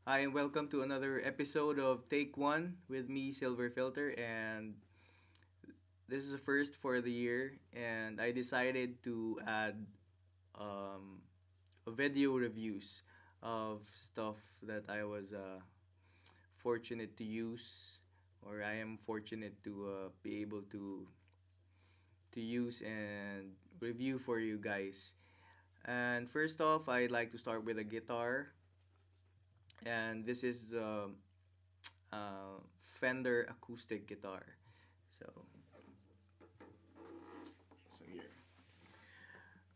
Hi, and welcome to another episode of Take One with me, Silverfilter. And this is the first for the year, and I decided to add um, a video reviews of stuff that I was fortunate to use, or I am fortunate to be able to use and review for you guys. And first off, I'd like to start with a guitar, and this is Fender Acoustic Guitar. So, so here,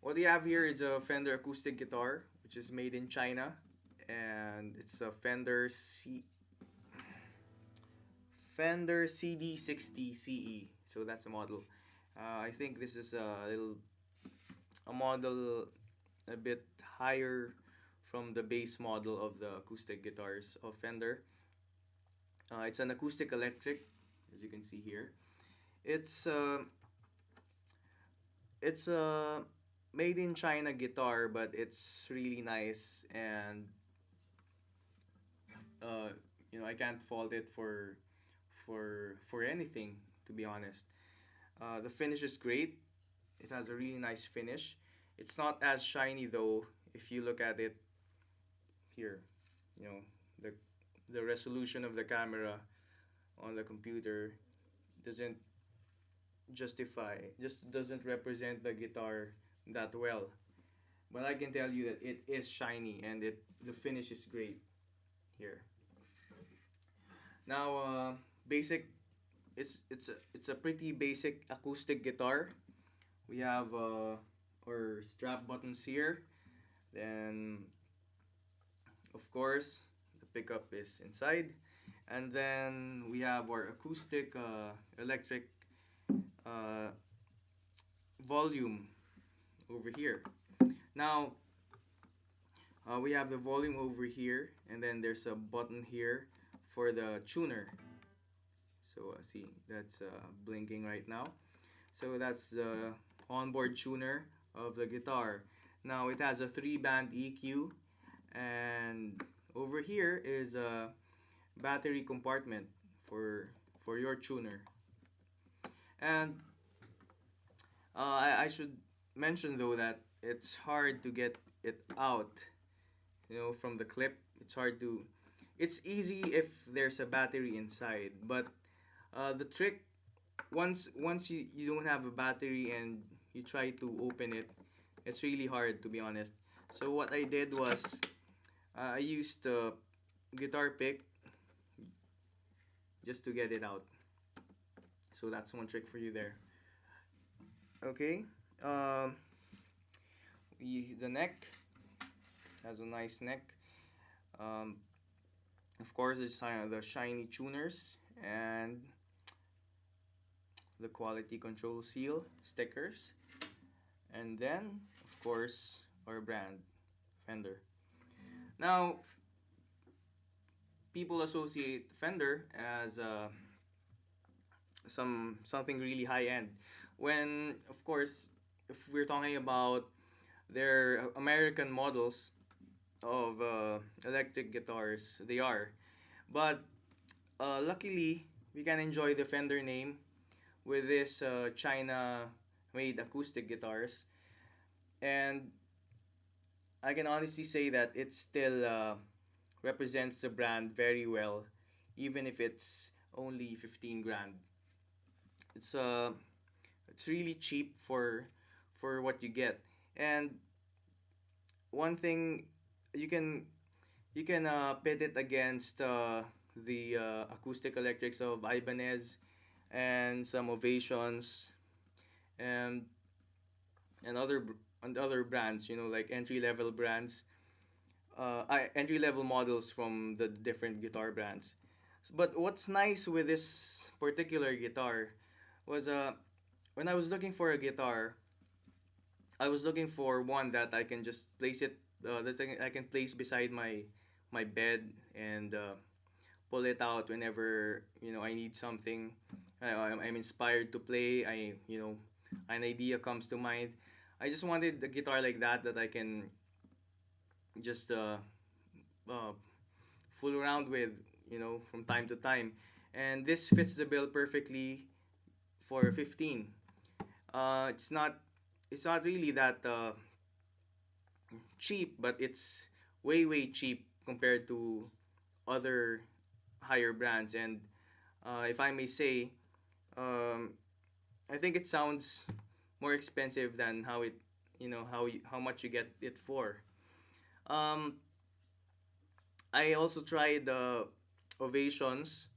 what you have here is a Fender Acoustic Guitar, which is made in China, and it's a Fender CD60 CE. So that's a model. I think this is a model a bit higher from the base model of the acoustic guitars of Fender. It's an acoustic electric, as you can see here. It's uh, it's a made in China guitar, but it's really nice, and uh, I can't fault it for anything, to be honest. The finish is great. It has a really nice finish. It's not as shiny though. If you look at it here, you know the the resolution of the camera on the computer doesn't just doesn't represent the guitar that well. But I can tell you that it is shiny, and the finish is great here. Now, basic it's a pretty basic acoustic guitar. We have our strap buttons here. Then, of course, the pickup is inside, and then we have our acoustic electric uh, volume over here. Now, we have the volume over here, and then there's a button here for the tuner. So see, that's blinking right now. So that's the onboard tuner of the guitar. Now it has a 3-band EQ, and over here is a battery compartment for your tuner. And I should mention though that it's hard to get it out, from the clip. It's hard to. It's easy if there's a battery inside, but the trick once you don't have a battery and you try to open it, it's really hard, to be honest. So what I did was I used a guitar pick just to get it out. So that's one trick for you there. Okay. Um, the neck has a nice neck. Um, of course, it's the shiny tuners and the quality control seal stickers, and then of course our brand, Fender. Now, people associate Fender as something really high end, when of course, if we're talking about their American models of electric guitars, they are. But luckily, we can enjoy the Fender name with this China made acoustic guitars. And I can honestly say that it still represents the brand very well, even if it's only 15 grand. It's it's really cheap for what you get. And one thing, you can pit it against the acoustic electrics of Ibanez and some Ovations, and and other brands, like entry level brands, entry level models from the different guitar brands. But what's nice with this particular guitar was when I was looking for a guitar, I was looking for one that I can just place it that I can place beside my bed, and pull it out whenever I need something. I'm inspired to play. An idea comes to mind. I just wanted a guitar like that I can just uh, fool around with, from time to time. And this fits the bill perfectly for 15. It's not really that cheap, but it's way cheap compared to other higher brands. And if I may say, um, I think it sounds more expensive than how much you get it for. Um, I also tried the Ovations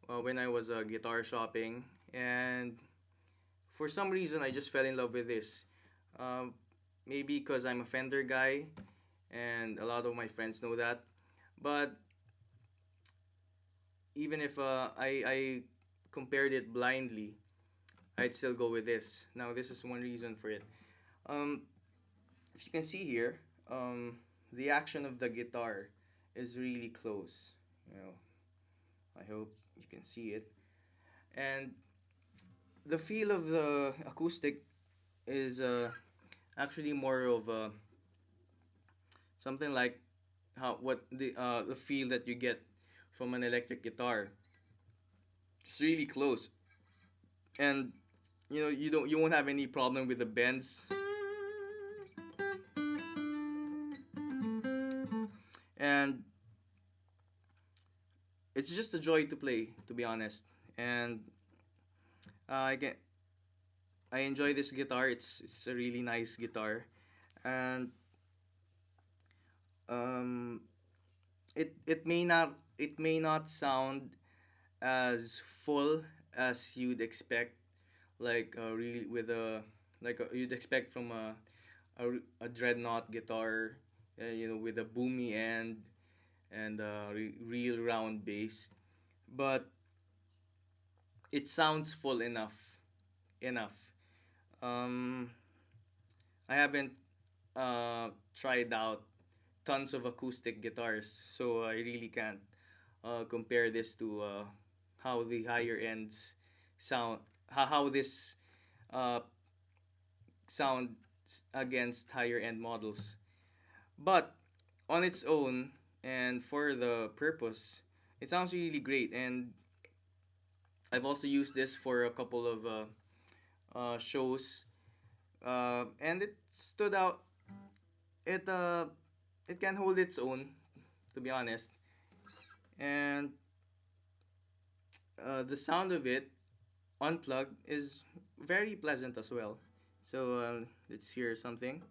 when I was guitar shopping, and for some reason I just fell in love with this. Um, Maybe because I'm a Fender guy, and a lot of my friends know that. But even if I compared it blindly, I'd still go with this. Now, this is one reason for it. Um, if you can see here, the action of the guitar is really close. You know, I hope you can see it. And the feel of the acoustic is actually more of something like how what the feel that you get from an electric guitar. It's really close, and you won't have any problem with the bends, and it's just a joy to play, to be honest. And I get I enjoy this guitar. It's a really nice guitar, and um, it may not sound as full as you'd expect, like really with you'd expect from a dreadnought guitar, with a boomy end and real round bass, but it sounds full enough. Um, I haven't tried out tons of acoustic guitars, so I really can't compare this to how the higher ends sound, how this uh, sound against higher end models. But on its own and for the purpose, it sounds really great. And I've also used this for a couple of shows, and it stood out. It it can hold its own, to be honest. And the sound of it unplugged is very pleasant as well. So let's hear something.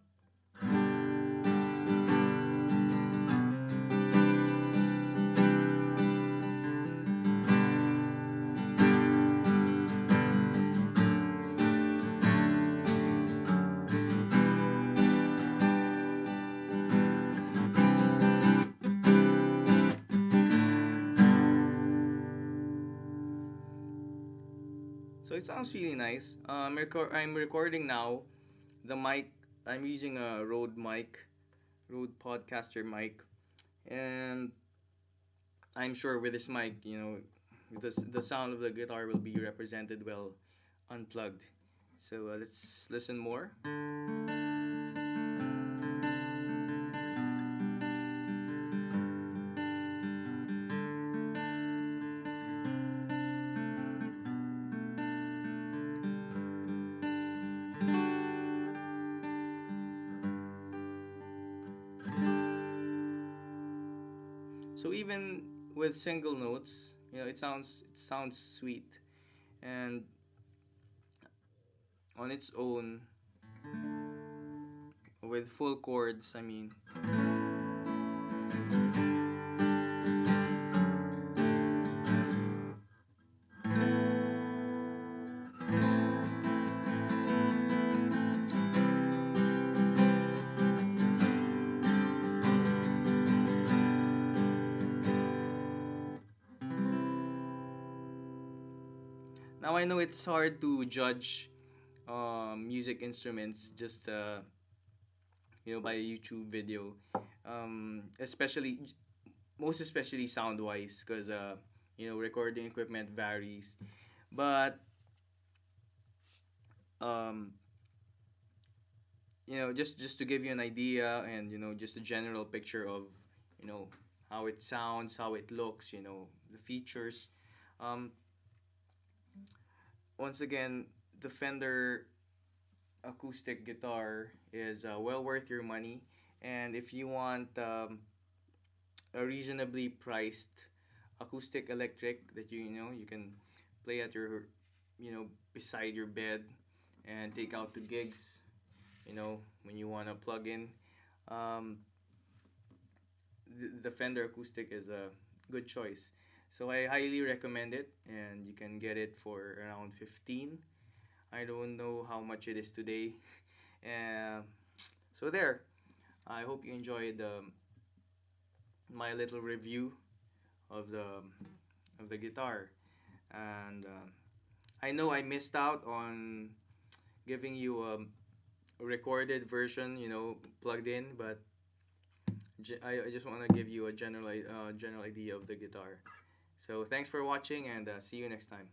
So it sounds really nice. I'm recording now. The mic, I'm using a Rode Podcaster mic, and I'm sure with this mic, the sound of the guitar will be represented well unplugged. So let's listen more. So even with single notes, it sounds sweet, and on its own with full chords. I mean, now I know it's hard to judge music instruments just by a YouTube video, especially most especially sound wise, because recording equipment varies. But um, just to give you an idea, and just a general picture of you know how it sounds, how it looks, you know, the features. Um, Once again, the Fender acoustic guitar is well worth your money. And if you want a reasonably priced acoustic electric that you know you can play at your, you know, beside your bed and take out to gigs, you know, when you want to plug in, um, the Fender acoustic is a good choice. So I highly recommend it, and you can get it for around 15. I don't know how much it is today. uh, so there, I hope you enjoyed my little review of the guitar. And I know I missed out on giving you a recorded version, you know, plugged in, but I just want to give you a general idea of the guitar. So thanks for watching, and see you next time.